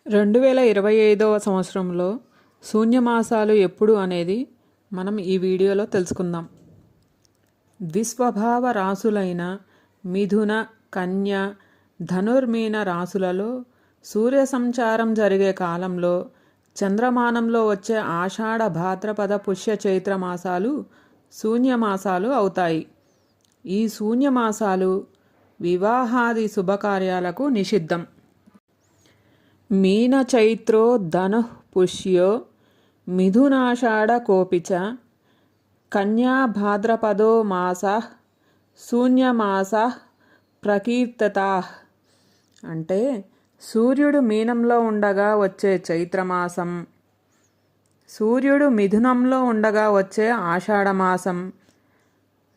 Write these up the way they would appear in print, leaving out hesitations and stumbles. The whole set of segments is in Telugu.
2025వ సంవత్సరంలో శూన్యమాసాలు ఎప్పుడు అనేది మనం ఈ వీడియోలో తెలుసుకుందాం. ద్విస్వభావ రాసులైన మిథున, కన్య, ధనుర్మీన రాసులలో సూర్య సంచారం జరిగే కాలంలో చంద్రమానంలో వచ్చే ఆషాఢ, భాద్రపద, పుష్య, చైత్ర మాసాలు శూన్యమాసాలు అవుతాయి. ఈ శూన్యమాసాలు వివాహాది శుభకార్యాలకు నిషిద్ధం. మీన చైత్రో ధనుః పుష్యో మిథునాషాఢ కోపిచ కన్యా భాద్రపదో మాసాః శూన్యమాసాః ప్రకీర్తతాః. అంటే సూర్యుడు మీనంలో ఉండగా వచ్చే చైత్రమాసం, సూర్యుడు మిథునంలో ఉండగా వచ్చే ఆషాఢమాసం,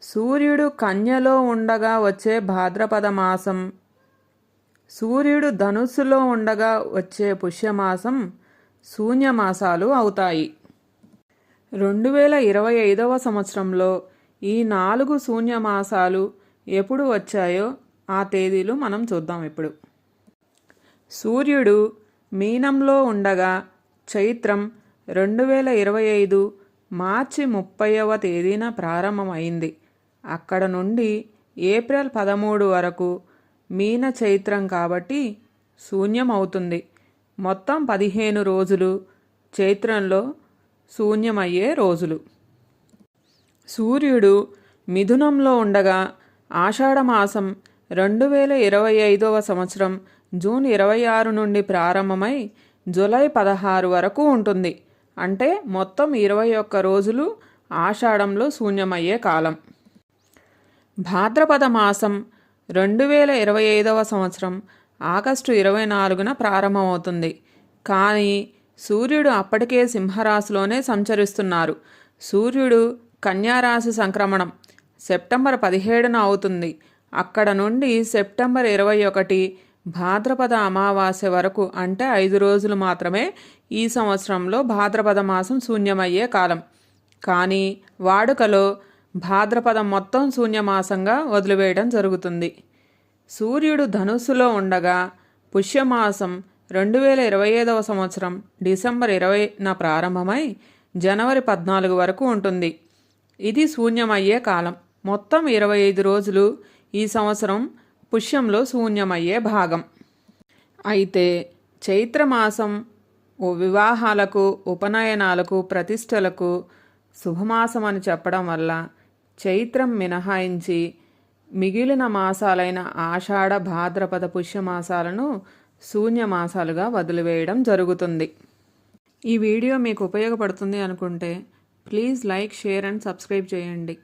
సూర్యుడు కన్యలో ఉండగా వచ్చే భాద్రపద మాసం, సూర్యుడు ధనుస్సులో ఉండగా వచ్చే పుష్యమాసం శూన్యమాసాలు అవుతాయి. 2025వ సంవత్సరంలో ఈ 4 శూన్యమాసాలు ఎప్పుడు వచ్చాయో ఆ తేదీలు మనం చూద్దాం ఇప్పుడు. సూర్యుడు మీనంలో ఉండగా చైత్రం 2025 మార్చి 30వ తేదీన ప్రారంభమైంది. అక్కడ నుండి ఏప్రిల్ 13 వరకు మీన చైత్రం కాబట్టి శూన్యం అవుతుంది. మొత్తం 15 రోజులు చైత్రంలో శూన్యమయ్యే రోజులు. సూర్యుడు మిథునంలో ఉండగా ఆషాఢమాసం 2025వ సంవత్సరం జూన్ 26 నుండి ప్రారంభమై జూలై 16 వరకు ఉంటుంది. అంటే మొత్తం 21 రోజులు ఆషాఢంలో శూన్యమయ్యే కాలం. భాద్రపద మాసం 2025వ సంవత్సరం ఆగస్టు 24న ప్రారంభమవుతుంది. కానీ సూర్యుడు అప్పటికే సింహరాశిలోనే సంచరిస్తున్నారు. సూర్యుడు కన్యారాశి సంక్రమణం సెప్టెంబర్ 17న అవుతుంది. అక్కడ నుండి సెప్టెంబర్ 21 భాద్రపద అమావాస్య వరకు అంటే 5 రోజులు మాత్రమే ఈ సంవత్సరంలో భాద్రపద మాసం శూన్యమయ్యే కాలం. కానీ వాడుకలో భాద్రపదం మొత్తం శూన్యమాసంగా వదిలివేయడం జరుగుతుంది. సూర్యుడు ధనుస్సులో ఉండగా పుష్యమాసం 2025వ సంవత్సరం డిసెంబర్ 20న ప్రారంభమై జనవరి 14 వరకు ఉంటుంది. ఇది శూన్యమయ్యే కాలం. మొత్తం 25 రోజులు ఈ సంవత్సరం పుష్యంలో శూన్యమయ్యే భాగం. అయితే చైత్రమాసం వివాహాలకు, ఉపనయనాలకు, ప్రతిష్టలకు శుభమాసం అని చెప్పడం వల్ల చైత్రం మినహాయించి మిగిలిన మాసాలైన ఆషాఢ, భాద్రపద, పుష్యమాసాలను శూన్యమాసాలుగా వదిలివేయడం జరుగుతుంది. ఈ వీడియో మీకు ఉపయోగపడుతుంది అనుకుంటే please like, share and subscribe చేయండి.